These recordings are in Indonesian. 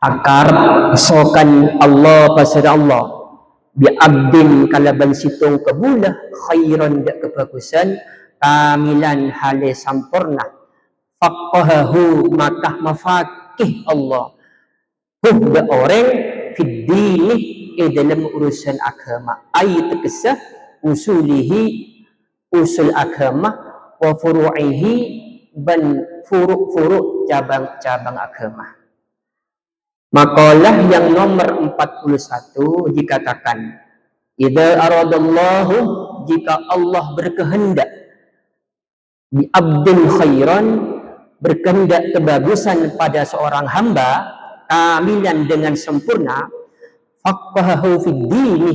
akar sokan Allah pasal Allah bi abdin kalaban situng kebulah khairan dak kebagusan kamilan hale sampurna faqahahu maka mafakih Allah hubba orang fiddini dalam urusan agama ayat kisah usulihi usul agama wa furu'ihi ban furu'-furu' cabang-cabang agama. Makalah yang nomor 41 dikatakan idza aradallahu jika Allah berkehendak bi abdin khairan berkehendak kebagusan pada seorang hamba kamilan dengan sempurna faqahahu fid dini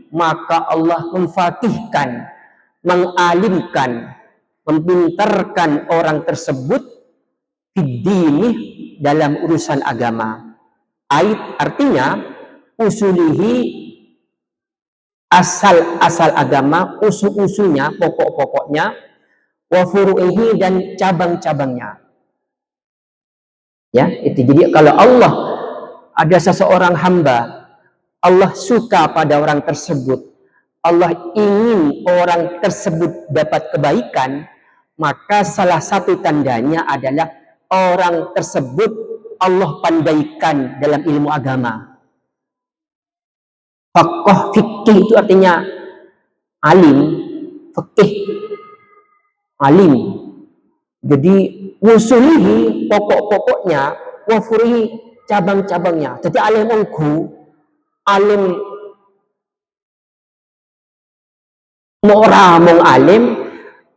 maka Allah memfaqihkan mengalimkan mempintarkan orang tersebut fid dini dalam urusan agama. Ait artinya usulihi asal-asal agama, usul-usulnya, pokok-pokoknya, wa furu'ihi dan cabang-cabangnya. Ya, itu jadi kalau Allah ada seseorang hamba, Allah suka pada orang tersebut, Allah ingin orang tersebut dapat kebaikan, maka salah satu tandanya adalah orang tersebut Allah pandaikan dalam ilmu agama. Faqih fikih itu artinya alim, fikih alim. Jadi usulihi pokok-pokoknya, wa furihi cabang-cabangnya. Jadi alim engku, alim mong alim,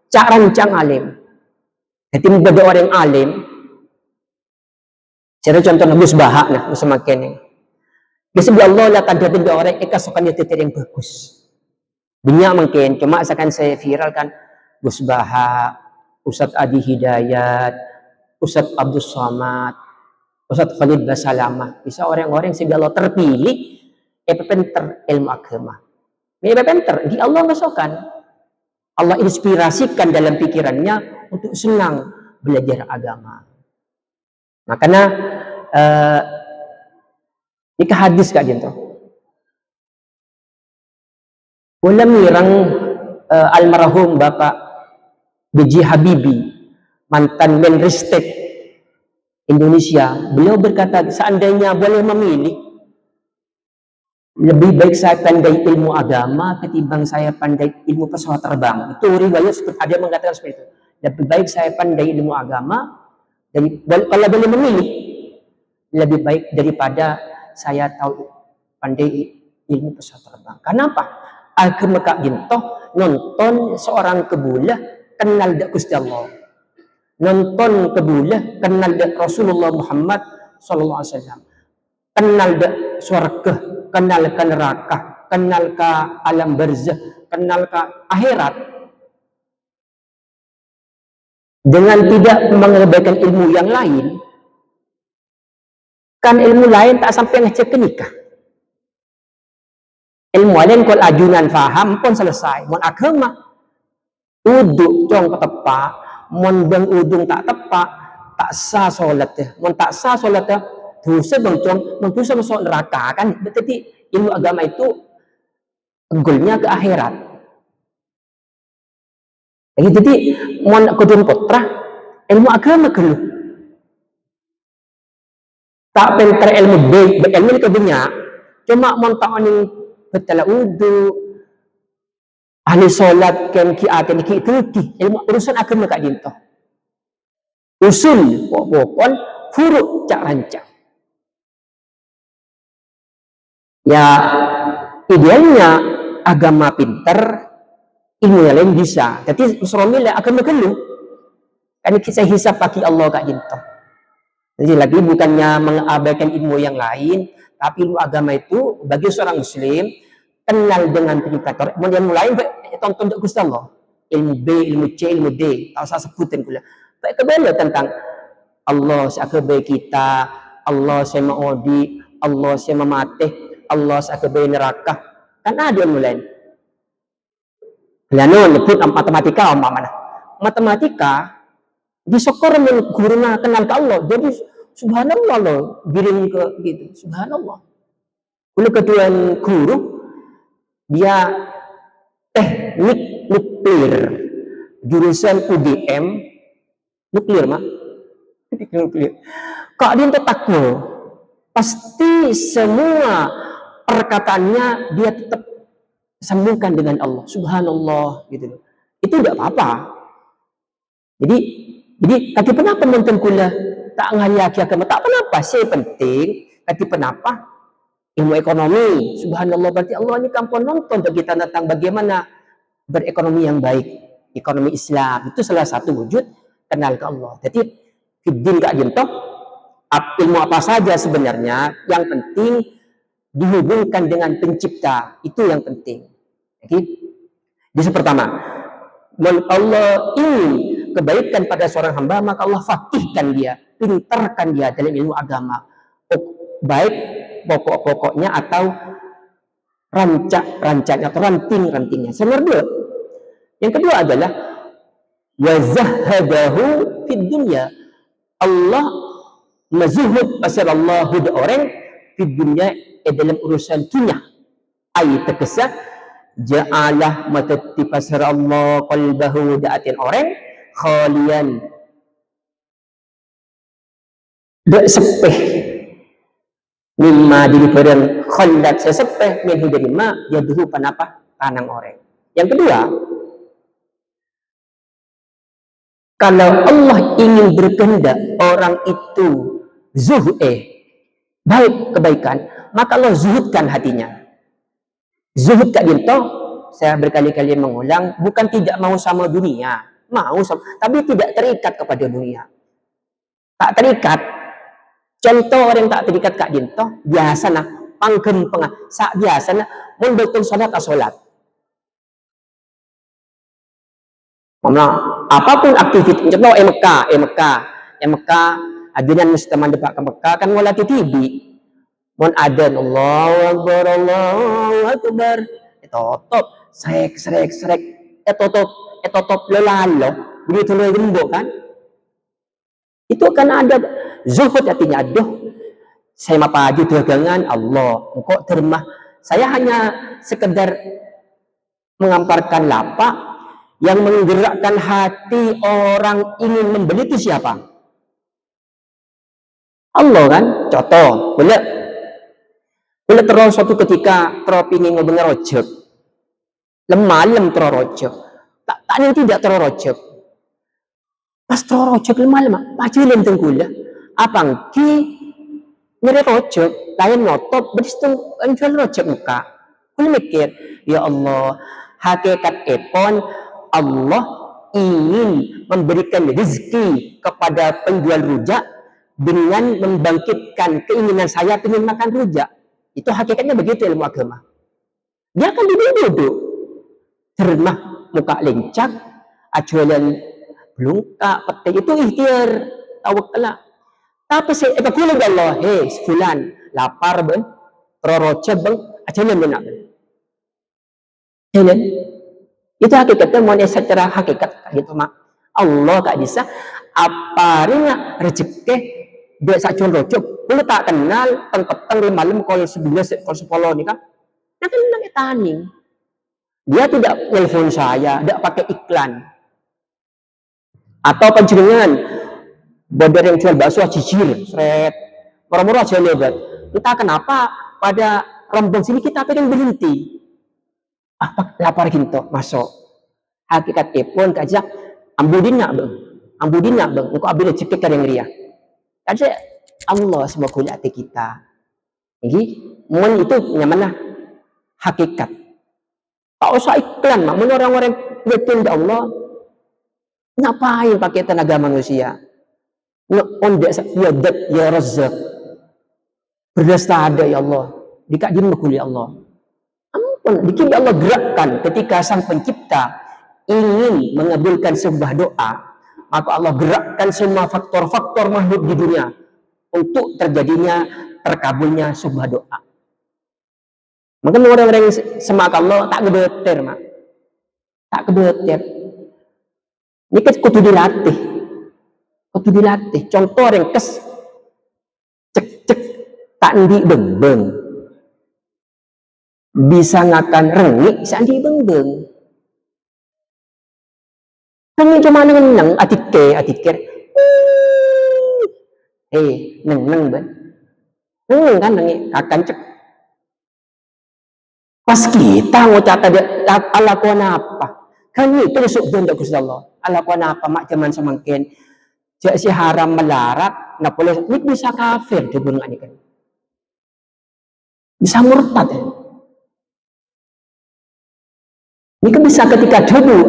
cak rancang alim. Jadi ada orang alim. Cara contohnya musbahak nah semakin ni. Bismillah Allah lah tanda tiga orang kasukannya titik yang bagus. Banyak mungkin cuma asalkan saya viralkan musbahak, Ustaz Adi Hidayat, Ustaz Abdul Somad, Ustaz Khalid Basalamah. Bisa orang-orang yang Allah terpilih penter ilmu agama. Ini penter di Allah masukkan. Allah inspirasikan dalam pikirannya untuk senang belajar agama. Makanya ini ke hadis kak Jinto. Ulam mirang almarhum Bapak B.J. Habibie, mantan Menristek Indonesia. Beliau berkata, seandainya boleh memilih, lebih baik saya pandai ilmu agama ketimbang saya pandai ilmu pesawat terbang. Itu riwayat ada yang mengatakan seperti itu. Lebih baik saya pandai ilmu agama kalau boleh memilih, lebih baik daripada saya tahu pandai ilmu pesawat terbang. Kenapa? Agama Kak Jintoh nonton seorang kebulah kenal dak Gusti Allah. Nonton kebulah kenal dak Rasulullah Muhammad sallallahu alaihi wasallam. Kenal dak surga, kenal ke neraka, kenal ke alam barzah, kenal ke akhirat. Dengan tidak mengabaikan ilmu yang lain, kan ilmu lain tak sampai ngecek ke nikah. Ilmu lain kalau ajunan faham pun selesai. Mon agama uduk cong ke tepak, mon bang udung tak tepak, tak sah solat ya. Mon tak sah solat ya, dosa bang cong, mon dosa masuk neraka kan. Berarti ilmu agama itu goalnya ke akhirat. Jadi mon kudun putra ilmu agama keluh. Tak pintar ilmu baik, ilmu itu banyak. Cuma mon tak ni betul udu, ahli solat kan kiat ki itu ilmu urusan agama Kak Jinto. Usul pokok furu cak rancang. Ya idealnya agama pintar, ilmu yang lain bisa. Jadi Rasulullah akan berkeluh. Kan kisah hisab bagi Allah Kak Jinto. Jadi lagi bukannya mengabaikan ilmu yang lain, tapi ilmu agama itu bagi seorang muslim kenal dengan indikator. Ilmu lain tonton untuk Gusti Allah. Ilmu B, ilmu C, ilmu D. Tak usah sebutin pula. Baik kebala tentang Allah seakai kita, Allah saya maudi, Allah saya mematih, Allah seakai neraka. Kan ada ilmu lain. Lalu nyebut matematika umpamanya. Matematika disokor men guruna kenal ke Allah. Jadi Subhanallah loh, giring ke gitu. Subhanallah. Kalau ketuan guru, dia teknik nuklir, jurusan UGM, nuklir mah, nuklir. Kak dia takwa, pasti semua perkataannya dia tetap sambungkan dengan Allah. Subhanallah gitu. Itu tidak apa-apa. Jadi kaki penapa nonton kula tak ngayaki agama tak penapa sih penting kaki penapa ilmu ekonomi. Subhanallah, berarti Allah ini kampung nonton bagi kita tentang bagaimana berekonomi yang baik. Ekonomi Islam itu salah satu wujud kenal ke Allah. Jadi fiddin kak jentoh ilmu apa saja sebenarnya yang penting dihubungkan dengan pencipta, itu yang penting. Jadi pertama, Allah ingin kebaikan pada seorang hamba, maka Allah fakihkan dia, pintarkan dia dalam ilmu agama, baik pokok-pokoknya atau rancak-rancaknya atau ranting-rantingnya. Yang kedua adalah wazahadahu fid dunya. Allah mazuhud asallallahu orang fid dunya dalam urusan dunia. Ayat terkesah ja'alah matati pasar Allah qalbahu da'atin orang khalian dak sepeh mimma diliburan khalat sesepeh min hidrima yaduhu panapa kanang orang. Yang kedua, kalau Allah ingin berkehendak orang itu baik kebaikan, maka Allah zuhudkan hatinya. Zuhud kak dinto, saya berkali-kali mengulang, bukan tidak mau sama dunia, mau sama, tapi tidak terikat kepada dunia. Tak terikat. Contoh orang tak terikat kak dinto, biasa nah panggem sak biasa nah membetul salat asolat. Apapun aktivitas, contoh MK, ajunan mustaman depak ke Mekah kan wala tibi. Mon adan Allahu Akbar, top srek top lelalo begitu lo gembok kan, itu kan ada zuhud artinya aduh saya mapaju dagangan Allah engkau terima, saya hanya sekedar mengamparkan lapak yang menggerakkan hati orang ingin membeli itu siapa? Allah kan. Contoh boleh terus suatu ketika teropingin ngomong rojek lemalem terorojek tak ini tidak terorojek pas terorojek lemalem pacilen tenggula apang ki nyeri rojek lain ngotot beristung jual rojek muka boleh mikir ya Allah hakikat epon Allah ingin memberikan rezeki kepada penjual rujak dengan membangkitkan keinginan saya ingin makan rujak. Itu hakikatnya begitu ilmu agama. Dia akan duduk termah muka lincak, acuan belungka, peti itu ikhtiar tawakal. Tapi saya kulo Allah, fulan lapar ben, roroca bang, acuan benak. Jalan. Itu hakikatnya mau secara hakikat gitu mak. Allah tak bisa apa ringa rezeki dia sacuan rocok. Kalau tak kenal tengkep malam kalau 11 kalau 10 nih kan. Nah kan namanya tani. Dia tidak telepon saya, tidak pakai iklan. Atau pancingan bodor yang jual bakso cicir, seret. Murah-murah aja lebat. Entah kenapa pada rombong sini kita pengen berhenti. Apa lapar gitu masuk. Hakikat pun kajak ambudina bang. Engkau ambil rezeki yang ria. Ada Allah semoga hati kita. Jadi, mon itu yang hakikat. Tak usah iklan, mak. Orang-orang betul Allah, ngapain pakai tenaga manusia? Ondak yadat ya Razzaq. Berdasta ada ya Allah. Dikajin makuli Allah. Ampun, dikit Allah gerakkan ketika sang pencipta ingin mengabulkan sebuah doa, maka Allah gerakkan semua faktor-faktor makhluk di dunia untuk terjadinya terkabulnya sebuah doa. Maka orang-orang yang semak Allah tak kebeter mak, tak kebeter. Ini kan kudu dilatih. Contoh ringkes tak ndi beng-beng. Bisa ngakan rengik, sandi beng-beng. Rengik cuma neng atike. Neng ben. Neng kan rengik, akan cek. Pas kita ngucap tadi, Allah kuan apa? Kan itu masuk benda Gusti Allah. Allah kuan apa? Mak zaman semakin. Jek si haram melarat, nggak boleh. Ini bisa kafir di bulan ini kan. Bisa murtad ya. Ini kan bisa ketika dulu.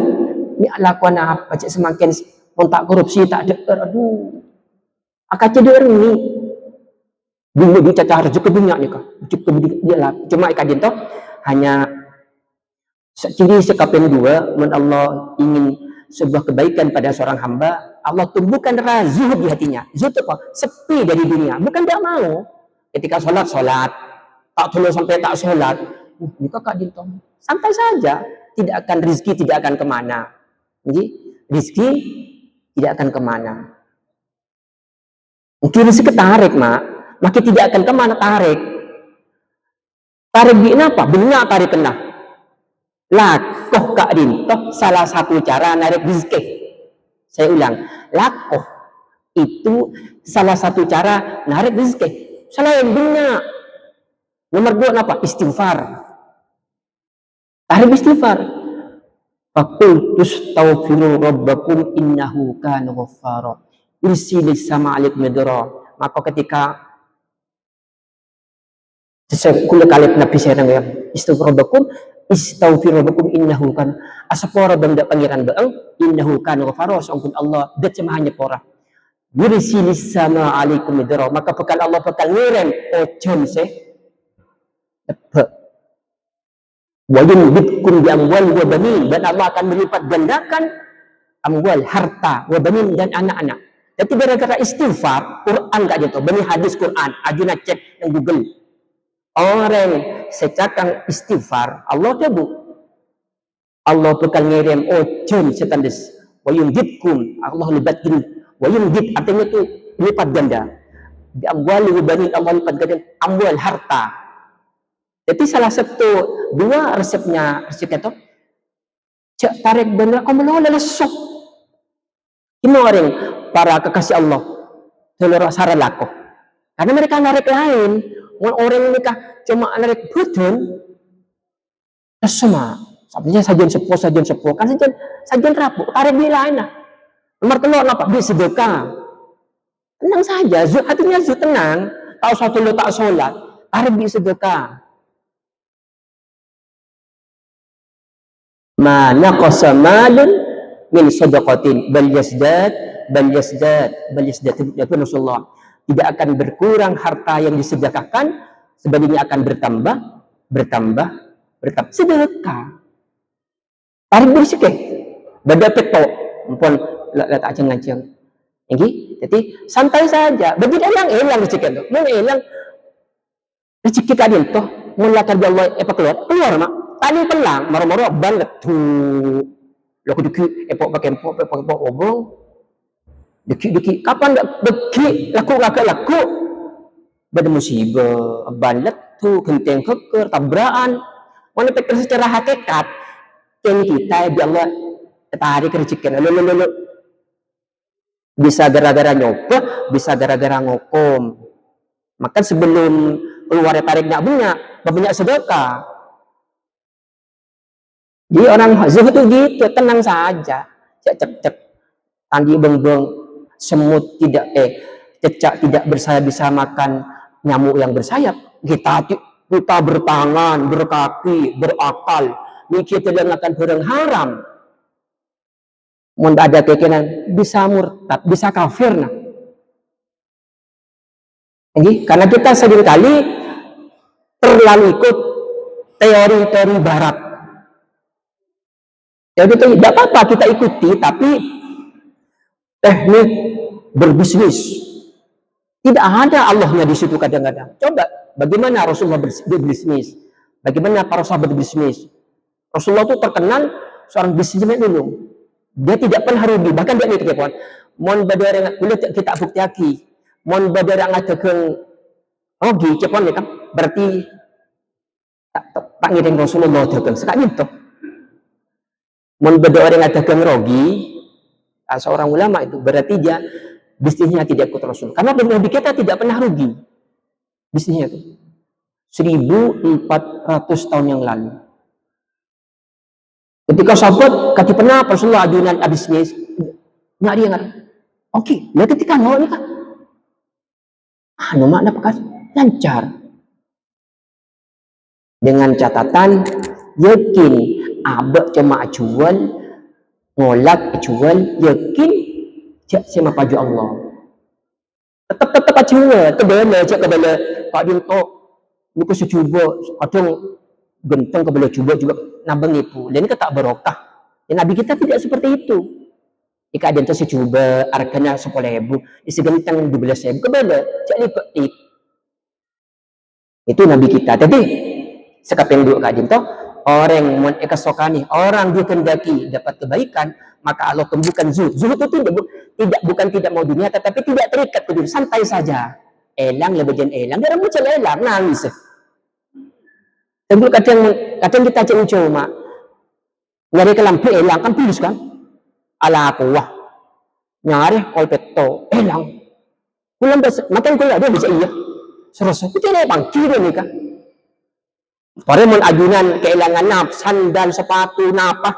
Ini Allah kuan apa? Jek semakin kontak korupsi tak ada. Aduh. Akan jadi orang ini. Dulu dicacar rezeki dunia ni kah? Cuma ikan jentoh hanya ciri sekapen dua, men Allah ingin sebuah kebaikan pada seorang hamba, Allah tumbuhkan zuhud di hatinya. Zuhud apa? Sepi dari dunia. Bukan tidak mau. Ketika sholat, tak tolong sampai tak sholat. Ini kak jentoh. Santai saja. Tidak akan rezeki, tidak akan kemana. Jadi rezeki tidak akan kemana. Mungkin rezeki tarik, mak. Maka tidak akan kemana tarik. Tarik di apa? Benar tarik kena. Lakoh kak dintoh salah satu cara narik rezeki. Saya ulang. Lakoh itu salah satu cara narik rezeki. Salah yang benar. Nomor 2 apa? Istighfar. Tarik istighfar. Faqul tustaghfiru rabbakum innahu kana ghaffara. Yursilis sama alik medra. Maka ketika kula kalip na pisera ngayon istaghfiru rabbakum innahu kan asapora bangda pangeran baang innahu kan ghafara sangkun Allah dat samahannya pora yursilis sama alaikum midra maka bekal Allah bekal ngirim ojon se wa yumditkum bi amwal wa banin dan Allah akan melipat gandakan amwal harta wa banin dan anak-anak. Jadi gara-gara istighfar Quran gak gitu bani hadis Quran ajuna cek yang Google. Orang secakang istighfar Allah tebu Allah bakal ngirim ojon setandes wa yumditkum Allah libatkin wa yumdit artinya itu lipat ganda di amwal banin Allah lipat ganda amwal harta. Jadi salah satu dua resepnya resep itu cek tarik bener kamu lesok ini orang para kekasih Allah telur sarah laku karena mereka narik lain orang mereka cuma narik butun semua sabnya sajian sepuh kan sajian rapuh tarik di lain lah nomor telur apa bisa sedekah tenang saja hatinya tenang tahu satu lo tak sholat tarik di sedekah mana qasamalun min sadaqatin bal yazdad itu Rasulullah tidak akan berkurang harta yang disedekahkan sebaliknya akan bertambah sedekah tarik bersih bada peto ampun tak aceng-aceng jadi santai saja begitu hilang rezeki itu mau hilang rezeki tadi itu mulai kerja Allah keluar mak tadi pelang maro-maro banget tuh lo kudu epok pakai obong deki kapan deki laku bada musibah banget tuh genteng keker tabraan mana pikir secara hakikat yang kita ya Allah tarik rezeki lo bisa gara-gara nyoba bisa gara-gara ngokom maka sebelum keluar tarik nggak banyak sedekah. Jadi orang zuhud itu gitu, tenang saja. Cek tandi beng-beng semut cecak tidak bersayap bisa makan nyamuk yang bersayap. Kita bertangan, berkaki, berakal. Mikir tidak akan barang haram. Mun ada keyakinan bisa murtad, bisa kafir nah. Jadi karena kita seringkali terlalu ikut teori-teori barat. Jadi tidak apa-apa kita ikuti, tapi teknik berbisnis tidak ada Allahnya di situ kadang-kadang. Coba bagaimana Rasulullah berbisnis, bagaimana para sahabat berbisnis. Rasulullah itu terkenal seorang bisnismen dulu. Dia tidak pernah rugi, bahkan dia itu kawan. Mon badar kulit kita buktiaki, mon badar ngadakeun Rogi cepon kan berarti tak ngiring Rasulullah dagang sekali itu. Mun beda orang yang dagang rogi, seorang ulama itu berarti dia bisnisnya tidak ikut Rasul. Karena Nabi kita tidak pernah rugi bisnisnya itu. 1400 tahun yang lalu. Ketika sahabat kati pernah Rasulullah adunan bisnis, nggak dia nggak. Oke, nah ketika mau ni kan, makna pekas lancar. Dengan catatan yakin abak cuma jual ngolak jual yakin cak sama paju Allah tetap jual kebala cak kebala Pak Dinto lupa secuba kadang genteng kebala cuba juga nabang nipu dan ini tak barokah dan Nabi kita tidak seperti itu jika ada yang secuba harganya 10.000 isi genteng 12.000 kebala cak lipat itu Nabi kita jadi sekapeng dua kajin toh orang mun ekasokani orang dia kendaki dapat kebaikan maka Allah tumbuhkan zuhud. Zuhud itu bukan tidak mau dunia tetapi tidak terikat ke dunia, santai saja. Elang lebejan elang, dia muncul elang nangis. Tentu kadang kita cuma nyari ke lampu elang kan tulus kan? Ala aku wah nyari kolpeto elang. Kulang makan kulang dia bisa iya. Serasa itu dia bangkir nih kan? Para mun ajunan kailangan nap, sandal, sepatu, napa.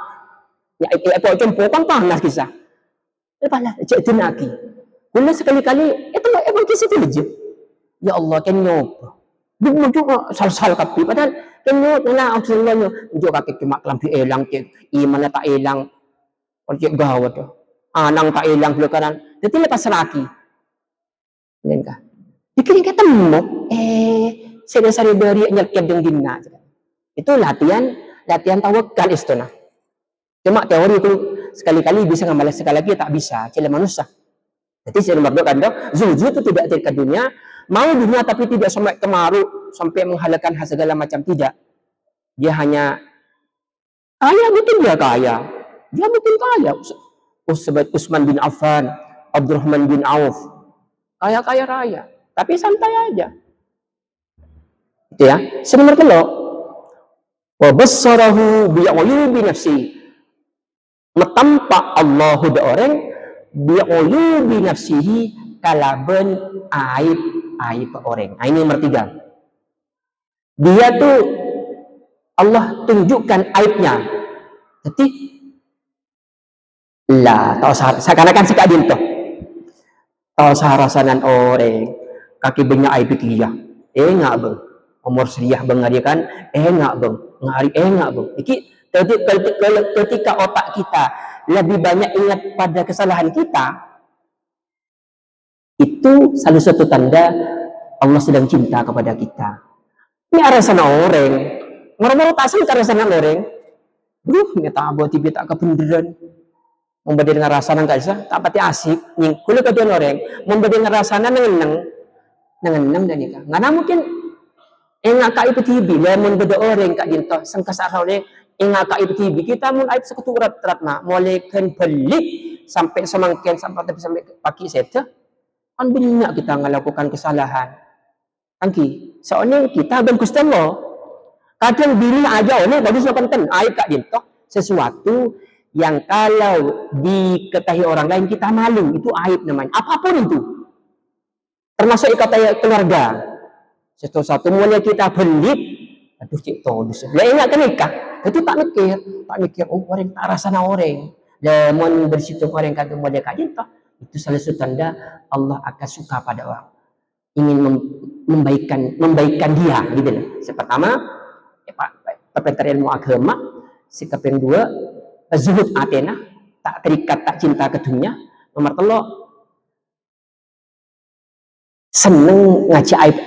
Ya itu jempol kan panas kisah. Pala cek tinaki. Kula sekali-kali itu emang kisah itu aja. Ya Allah kenyop. Bung juga sal-sal kapi padahal kenyop na Rasulullah nyo. Juga kaki cuma kelampi elang cek iman tak elang. Cek gawat. Anang tak elang beli kanan. Jadi lepas laki. Lengkah. Bikin kita temu. Sari dari nyelkep dengan dina. Itu latihan tawakal istana. Cuma teori itu sekali-kali bisa ngamal sekali lagi tak bisa. Cila manusia. Jadi saya nomor 2 kan zuhud itu tidak terikat dunia, mau dunia tapi tidak sampai kemaru sampai menghalalkan segala macam tidak. Dia hanya kaya mungkin dia kaya. Dia mungkin kaya. Utsman bin Affan, Abdurrahman bin Auf. Kaya raya. Tapi santai aja. Itu ya. Nomor 3 wa bassarahu bi'uyubi nafsi metampak Allahu da orang bi'uyubi nafsihi kalaban aib orang. Ini nomor 3. Dia tuh Allah tunjukkan aibnya. Jadi lah tahu seakan-akan sekadin toh. Tahu sarasanan orang kaki banyak aib dia. Enggak bang. Umur seriah bang dia kan enggak bang. Enggak bang. Ketika otak kita lebih banyak ingat pada kesalahan kita, itu salah satu tanda Allah sedang cinta kepada kita. Ini arasan orang, moro-moro tak sangka arasan orang. Ini tak buat tiba tak kependeran. Membeda dengan rasana nggak bisa, tak pati asik. Nih, kulit kadian orang, membeda dengan rasana nengenang dan nikah. Nggak mungkin. Enggak kai petibi, lemon beda orang kak dinto, sangkas arole enggak kai petibi. Kita mun aib seketurat teratna, mulai kan pelik sampai semangken sampai pagi seta. Kan banyak kita melakukan kesalahan. Angki, soalnya kita ben Kristen lo. Kadang diri aja oleh bagus penting aib kak dinto sesuatu yang kalau diketahui orang lain kita malu, itu aib namanya. Apapun itu. Termasuk ikatan keluarga. Satu mulai kita belit, aduh cik tolus. Lah ingat kan nikah, itu tak mikir, oh orang tak rasana orang. Lemon bersitu orang kata mulai kajian toh, itu salah satu tanda Allah akan suka pada orang. Ingin membaikan dia, gitu loh. Pertama, perpintar ilmu agama. Sikap yang 2, zuhud atena, tak terikat, tak cinta ke dunia. Nomor 3, seneng ngaji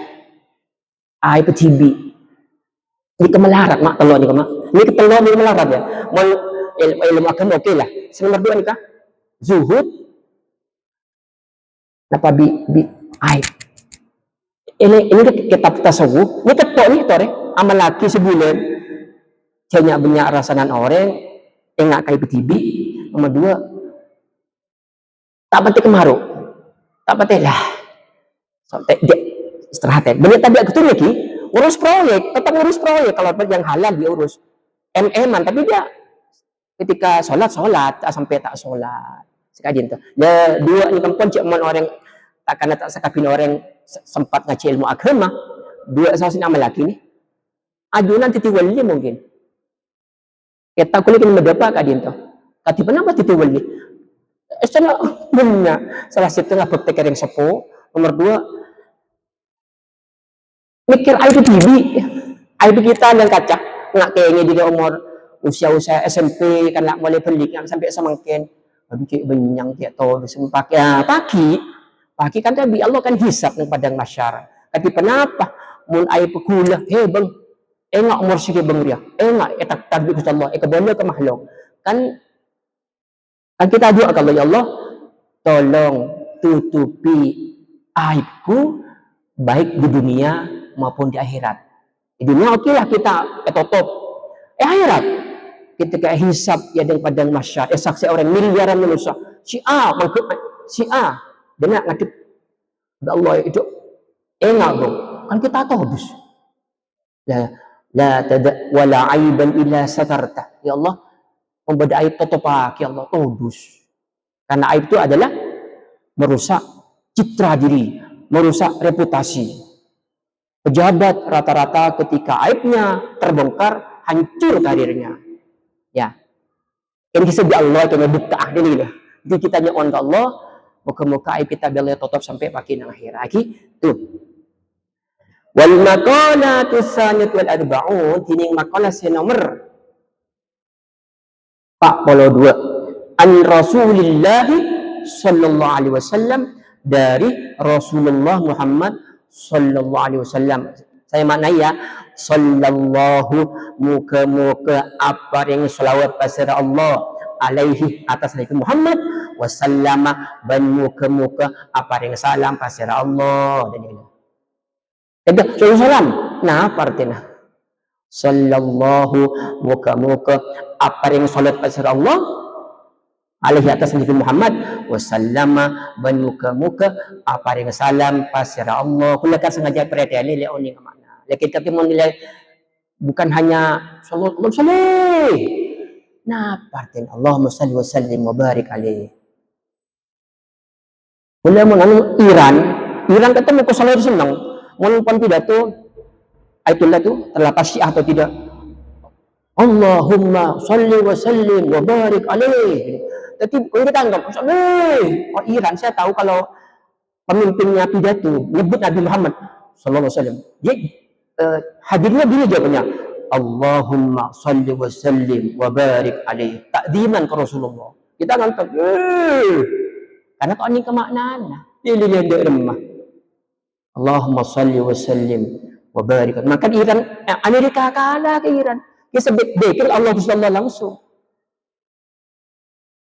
aib TV. Ini kemelarat mak telur ni mak. Ini ketelur ni melarat ya. Mau ilmu agama okey lah. Nomor 2 ni kah? Zuhud. Napa aib. Ini kitab tasawuf. Ini ketok ni tore. Amal laki sebulan. Banyak rasanan orang. Enggak kai TV. Nomor 2. Tak pati kemaru. Tak pati lah. So, istirahat ya. Banyak tadi aku tuh lagi urus proyek, tetap urus proyek kalau yang halal dia urus. MM-an tapi dia ketika sholat sampai tak sholat. Sekadin tuh. Ya dua ni kampung cik mon orang takkan tak sakapin orang sempat ngaji ilmu agama. Dua sahaja amal lagi ni. Ajunan titi wali mungkin. Kita kulit ini berapa kadin tuh. Kati kenapa titi wali? Secara benar. Salah satu lah praktek yang sepuh. Nomor dua, mikir air TV. Air kita dan kaca. Nggak kayaknya di umur usia-usia SMP kan nak mulai beli kan sampai semakin aduh cik benyang tiap tahu sempak ya pagi kan tapi Allah kan hisap ng padang masyar tapi kenapa mun ay pekula bang enggak umur sige bang dia enggak etak tabi ku Allah boleh ke makhluk kan kita doa kalau ya Allah tolong tutupi aibku baik di dunia maupun di akhirat. Di dunia oke lah kita tutup akhirat ketika hisab ya dan padang masyar saksi orang miliaran manusia si A benar ngadep Allah itu enggak bro kan kita tahu bos la tada wala aiban illa satarta ya Allah membeda aib tutup ya Allah tobus karena aib itu adalah merusak citra diri merusak reputasi pejabat rata-rata ketika aibnya terbongkar hancur karirnya. Ya. Ini kisah di Allah itu buka ini lah. Jadi kita nyon ke Allah, muka-muka aib kita boleh tutup sampai pagi nang akhir. Lagi tuh. Wal maqalatu tsaniyat wal arba'un, tining maqalah nomor 42. An Rasulillah sallallahu alaihi wasallam dari Rasulullah Muhammad sallallahu alaihi wasallam. Saya maknai ya sallallahu muka-muka apa yang selawat pasir Allah alaihi atas Nabi Muhammad wasallama dan muka-muka apa yang salam pasir Allah dan ini. Jadi salam. Nah, artinya sallallahu muka-muka apa yang salat pasir Allah alaihi atas Nabi Muhammad wasallama dan muka-muka apa yang salam pasir Allah. Kulakan sengaja perhatian ini leoni ke mana. Kita mau nilai bukan hanya sallallahu alaihi nah partin Allahumma salli wa sallim wa barik alaihi. Boleh mengenai Iran ketemu ke sallallahu senang menumpan pidato itulah tu terlepas Syiah atau tidak Allahumma salli wa sallim wa barik alaihi. Tapi kalau kita anggap oh Iran saya tahu kalau pemimpinnya pidato nyebut Nabi Muhammad sallallahu alaihi wasallam. Jadi hadirnya gini jawabnya Allahumma salli wa sallim wa barik alaihi takdiman ke Rasulullah kita nonton karena kok ini kemaknaan dia remah Allahumma salli wa sallim wa barik maka Iran Amerika kalah ke Iran dia sebut dekil Allah Rasulullah langsung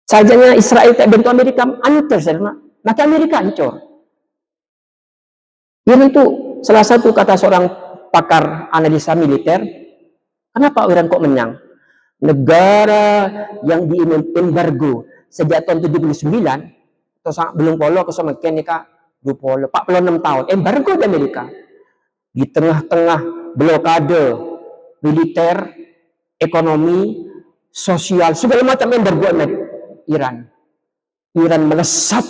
sajanya Israel tak bentuk Amerika hancur maka Amerika hancur Iran itu salah satu kata seorang pakar analisa militer, kenapa Iran kok menang? Negara yang diembargo sejak tahun 79 atau belum polo ke sama Kenika 46 tahun embargo di Amerika. Di tengah-tengah blokade militer, ekonomi, sosial, segala macam embargo Iran. Iran melesat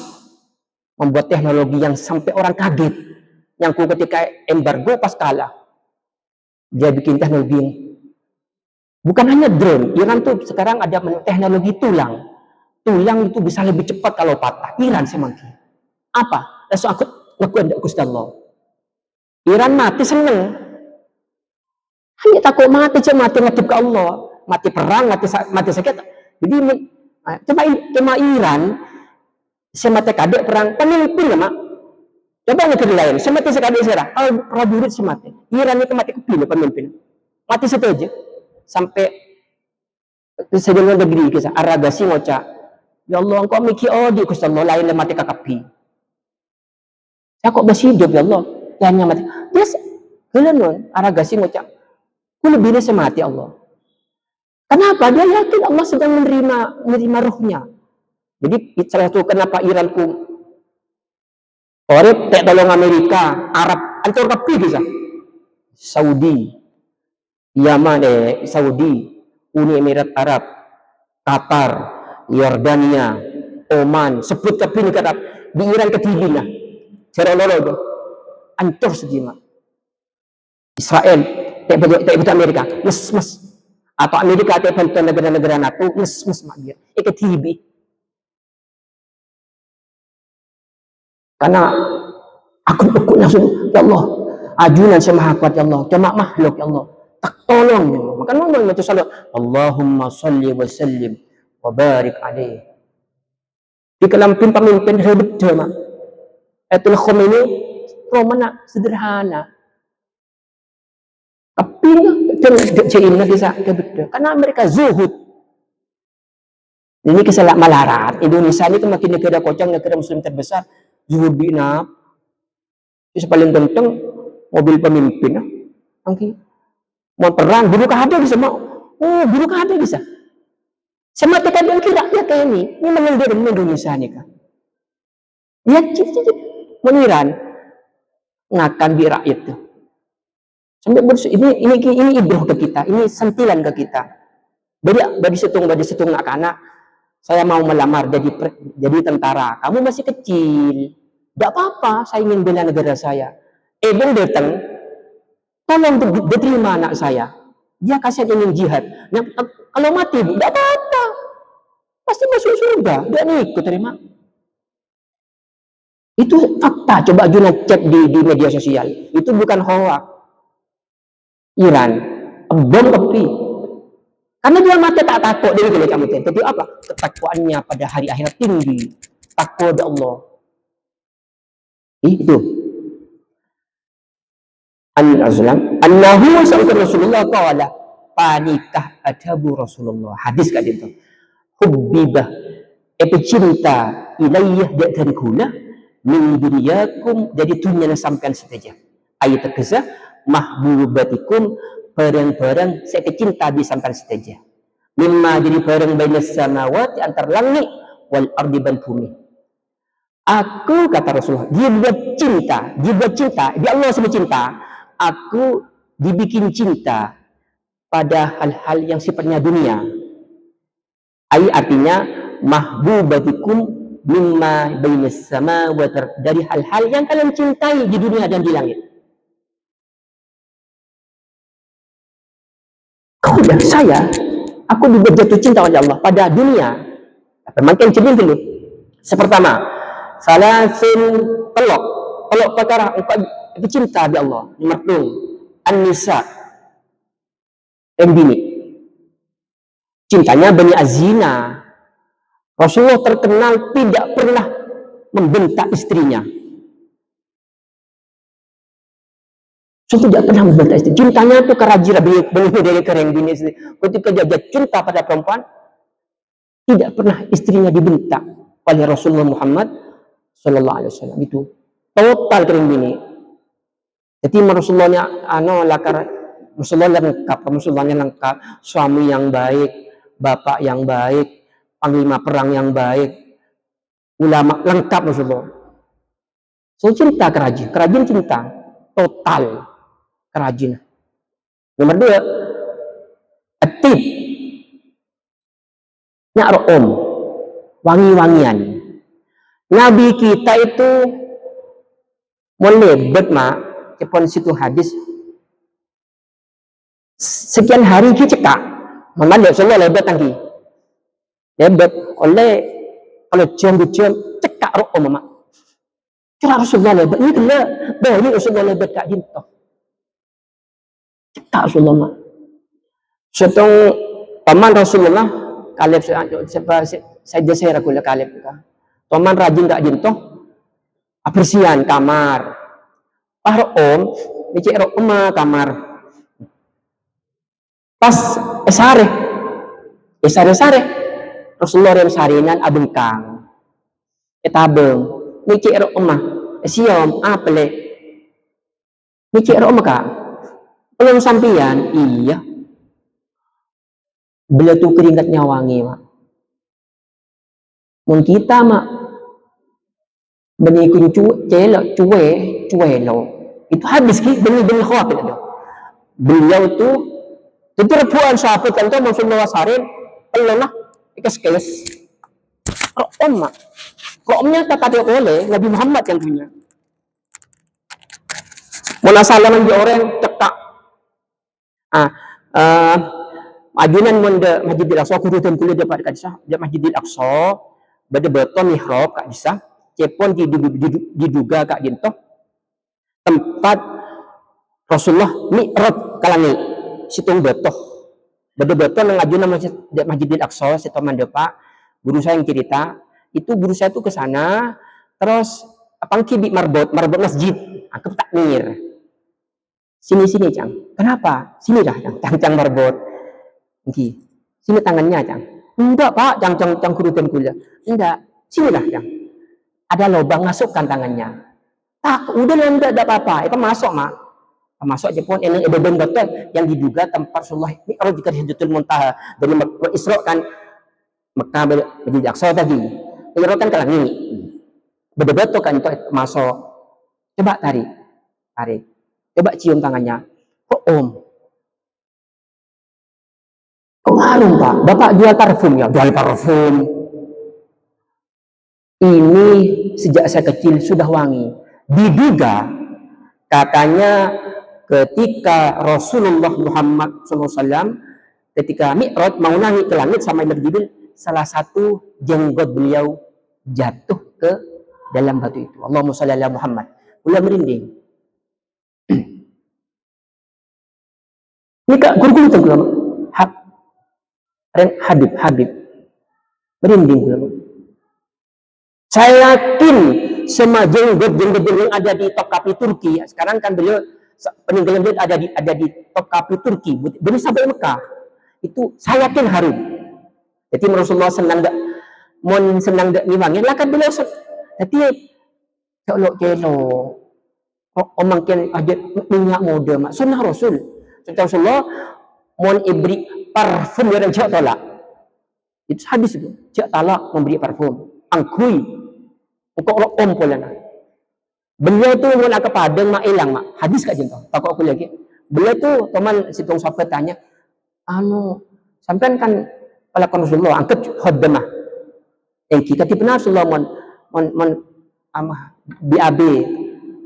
membuat teknologi yang sampai orang kaget. Yang ketika embargo pas kalah dia bikin teknologi bukan hanya drone Iran tuh sekarang ada teknologi tulang itu bisa lebih cepat kalau patah Iran semakin apa langsung aku lakukan Gusti Allah Iran mati seneng hanya takut mati ngadep ke Allah mati perang mati sakit jadi cuma Iran semata kadek perang pemimpin ya mak coba negeri lain, semati sekali serah. Kalau prajurit semati, Iran itu mati kepilih pemimpin, mati setuju sampai sejalan negeri kisah Aragasi ngoca, ya Allah engkau mikir di Gusti Allah lain mati kakapi. Saya kok masih hidup ya Allah, lainnya mati. Yes, kelan Aragasi ngoca, ku lebih dari semati Allah. Kenapa? Dia yakin Allah sedang menerima ruhnya. Jadi salah satu kenapa Iran pun Orip tak tolong Amerika, Arab antor kapi kisah. Saudi, Yaman, Saudi, Uni Emirat Arab, Qatar, Yordania, Oman, sebut kapi ni kata di Iran ketilin lah. Cara lolo antor sejima. Israel, tak Amerika, mas. Atau Amerika atau negara-negara NATO, mas mak dia. Ketibi. Karena aku langsung, ya Allah, ajunan saya maha kuat ya Allah, cuma makhluk ya Allah, tak tolong ya Allah. Maka ngomong macam salat, Allahumma salli wa sallim wa barik alaih. Di kelampin pemimpin hebat mak. Ayatul Khomeini romana sederhana. Tapi China bisa kebetul. Karena mereka zuhud. Ini kesalak malarat. Indonesia ini makin negara kocang, negara muslim terbesar. Zuhud bina. Itu paling penting mobil pemimpin. Okay. Mau perang, guru ada bisa mau. Oh, guru ada bisa. Sama tekan yang kira ya kayak ini. Ini menengger Indonesia nih kan. Lihat meniran ngakan di rakyat tuh. Sampai ini ibrah ke kita, ini sentilan ke kita. Bagi setung anak-anak, saya mau melamar jadi tentara. Kamu masih kecil, tidak apa-apa. Saya ingin bela negara saya. Bang datang, tolong diterima anak saya. Dia kasih ingin jihad. Nah, kalau mati, tidak apa-apa. Pasti masuk surga. Tidak ikut terima. Itu fakta. Coba Juna cek di media sosial. Itu bukan hoax. Iran, bom api. Karena dia mati tak takut dari kalau kamu tapi apa? Ketakwaannya pada hari akhirat tinggi. Takwa kepada Allah. Itu. Annahu sallallahu Rasulullah qala panikah adabu Rasulullah. Hadis kat itu. Hubbibah cinta ilayyah dari kula min dunyakum jadi dunia sampean saja. Ayat terkesa mahbubatikum barang-barang saya kecinta di sampai saja. Mimma jadi barang bainas samawati antar langit wal ardi dan bumi. Aku kata Rasulullah, dia buat cinta, dia Allah semua cinta. Aku dibikin cinta pada hal-hal yang sifatnya dunia. Artinya mahbubatikum mimma bainas samawati dari hal-hal yang kalian cintai di dunia dan di langit. Udah aku dibuat jatuh cinta oleh Allah pada dunia. Makin cermin dulu. Sepertama, salasin pelok perkara itu cinta di Allah. Nomor 2, an-nisa yang bini. Cintanya Bani Azina. Rasulullah terkenal tidak pernah membentak istrinya. Tidak pernah membentak istri. Cintanya itu kerajin benih dari kering bini istri. Ketika dia cinta pada perempuan, tidak pernah istrinya dibentak oleh Rasulullah Muhammad Sallallahu Alaihi Wasallam. Itu total kering bini. Jadi Rasulullahnya Rasulullahnya lengkap, suami yang baik, bapak yang baik, panglima perang yang baik, ulama lengkap Rasulullah. So cinta kerajin cinta total. Kerajin. Nomor 2, atib. Nya'ro'om. Wangi-wangian. Nabi kita itu melebet mak. Kepon situ hadis. Sekian hari kita cekak. Memang Rasulullah lebet lagi. Lebet. Kalau jam cekak ro'om mak. Kira Rasulullah lebet. Ini kena. Baik Rasulullah lebet kak jintoh. Tak Rasulullah. Setong paman Rasulullah Kaleb saya ragulah Kaleb ka. Paman rajin tak jintoh. Apersian kamar. Om, dicek rumah kamar. Pas sare. Rasulullah yang sarinan abengkang. Etabeng. Dicek rumah. Siom apele. Dicek rumah ka. Belum sampian, iya. Beliau tuh keringatnya wangi, mak. Mun kita, mak, benikun cuwe lo. Itu habis ki benih-benih khawafid itu. Beliau tu terpuan sahabat kan tu Rasulullah sarin Allah lah ikas-kes. Omnya tak ada oleh Nabi Muhammad yang punya. Mula salaman di orang cekak. Ajunan munda Masjidil Aqsa kurutan kuliah dapat kadisah di Masjidil Aqsa bade beto mihrab kak disah cepon diduga kak ginto tempat Rasulullah mi'raj kalangi situng beto bade beto nang ajunan Masjidil Aqsa situ mandepa guru saya yang cerita itu guru saya tuh ke sana terus apangki di marbot masjid aku takmir sini cang kenapa sini dah cang marbot Nggih. Sini tangannya, Cang. Enggak, Pak. Cang kurutan kuliah. Enggak. Sini lah, Cang. Ada lubang, masukkan tangannya. Tak, udah lah, enggak ada apa-apa. Itu masuk, Mak. Masuk aja pun ini beban betul yang diduga tempat Rasulullah ini kalau jika Sidratul Muntaha dari Isra kan Mekah Masjid Aqsa tadi. Isra kan kalau ini. Betul kan itu masuk. Coba tarik. Coba cium tangannya. Kok Om? Kok harum Pak? Bapak jual parfum ya? Jual parfum. Ini sejak saya kecil sudah wangi. Diduga katanya ketika Rasulullah Muhammad SAW ketika Mi'raj mau naik ke langit sama Jibril, salah satu jenggot beliau jatuh ke dalam batu itu. Allahumma shalli ala Muhammad. Beliau merinding. Ini kak guru-guru tenggelam. Habib merinding beliau. Saya yakin semua jenggot yang ada di Topkapi Turki sekarang kan beliau peninggalan beliau ada di Topkapi Turki belum sampai Mekah itu saya yakin harum. Jadi Rasulullah senang dak niwangi lah kan beliau jadi kelo omangkin aja minyak muda mak sunnah Rasul Rasulullah mon ibri parfum yang cak tolak itu hadis itu cak talak memberi parfum angkui untuk om polana beliau tu mun ke Padang mak ilang mak hadis kat jengkau takut aku lagi beliau tu teman situng sahabat tanya sampean kan pelakon Rasulullah angkat khodamah yang kita benar Rasulullah mon amah BAB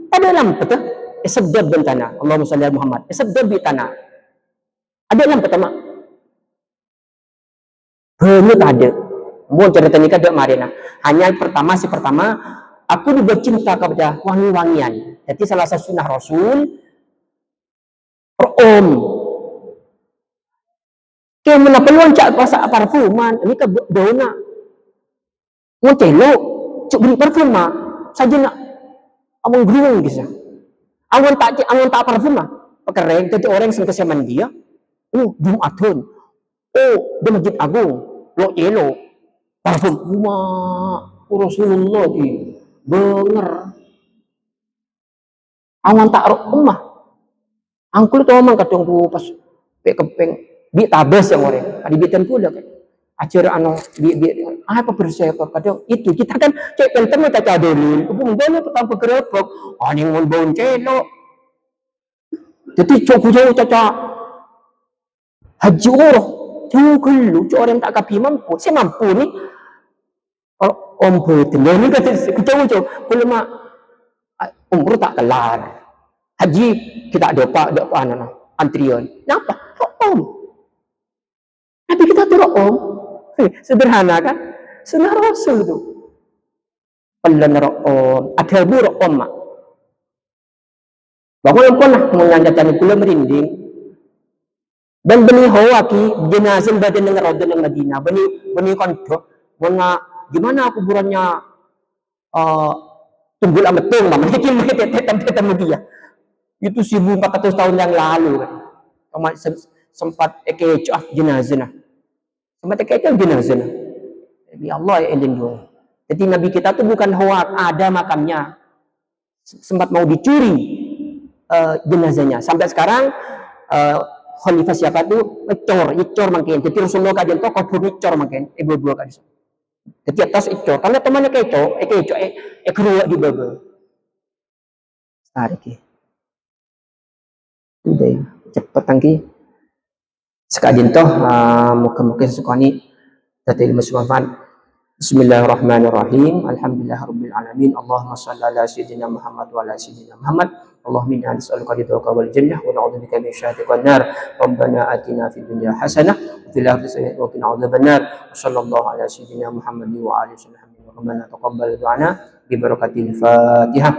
ada dalam betul sebab bentana Allahumma shalli ala Muhammad sebab di tanah ada dalam pertama banyak ada mau cerita nikah dek marina hanya pertama aku dibuat cinta kepada wangi-wangian jadi salah satu sunnah Rasul om kayak mana peluang cak kuasa parfuman ini ke dauna mau celo cuk beli parfum mah saja nak among gruang gitu awan tak parfum mah pakai jadi orang yang kesya dia Jumatun di Masjid Agung lo celo parfum Rasulullah di bener awan tak rumah angkul tu omang kadang tu pas kepeng bi tabes yang orang di bitan pula kan acara apa bersih apa kadang itu kita kan cek penteng tak ada ni hubung boleh petang bergerak yang mau bau celo jadi jauh caca haji orang jauh kelu orang tak kapi mampu saya mampu ni om betul ni kata jauh belum umur tak kelar haji kita ada apa antrian kenapa om tapi kita turut om sederhana kan sunnah Rasul tu pelan om ada buruk om mak bangun pun lah menganjatan kula merinding dan benih hawaki jenazah badan dengan roda yang Madinah benih kontrok gimana kuburannya tunggul ametung mama ketemu dia itu 1400 tahun yang lalu kan sempat kecoh jenazah sempat kecoh jenazah Nabi Allah ya elindung jadi Nabi kita tuh bukan hoak ada makamnya sempat mau dicuri jenazahnya sampai sekarang khalifah siapa tuh icor makin jadi Rasulullah kajian tuh kubur icor makin ibu-ibu kajian jadi atas icor karena temannya kecoh keruak di bawah tarik Hindi, cepat tangki. Sekadin toh, muka-muka sukani tatil muswafan. Bismillahirrahmanirrahim. Alhamdulillahirabbil alamin. Allahumma shalli ala sayyidina Muhammad wa ala sayyidina Muhammad. Allahumma inna nas'aluka ridhaka wal jannah wa na'udzubika min syahhatika wan nar. Rabbana atina fid dunya hasanah wa fil akhirati hasanah wa qina adzaban nar. Sallallahu ala sayyidina Muhammad wa alihi wasallam. Rabbana taqabbal du'ana bi barakatil Fatihah.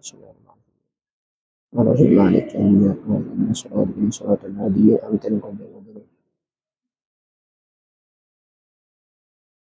Bismillahirrahmanirrahim. Malik yawmiddin. Iyyaka na'budu wa iyyaka nasta'in. Ihdinas siratal mustaqim.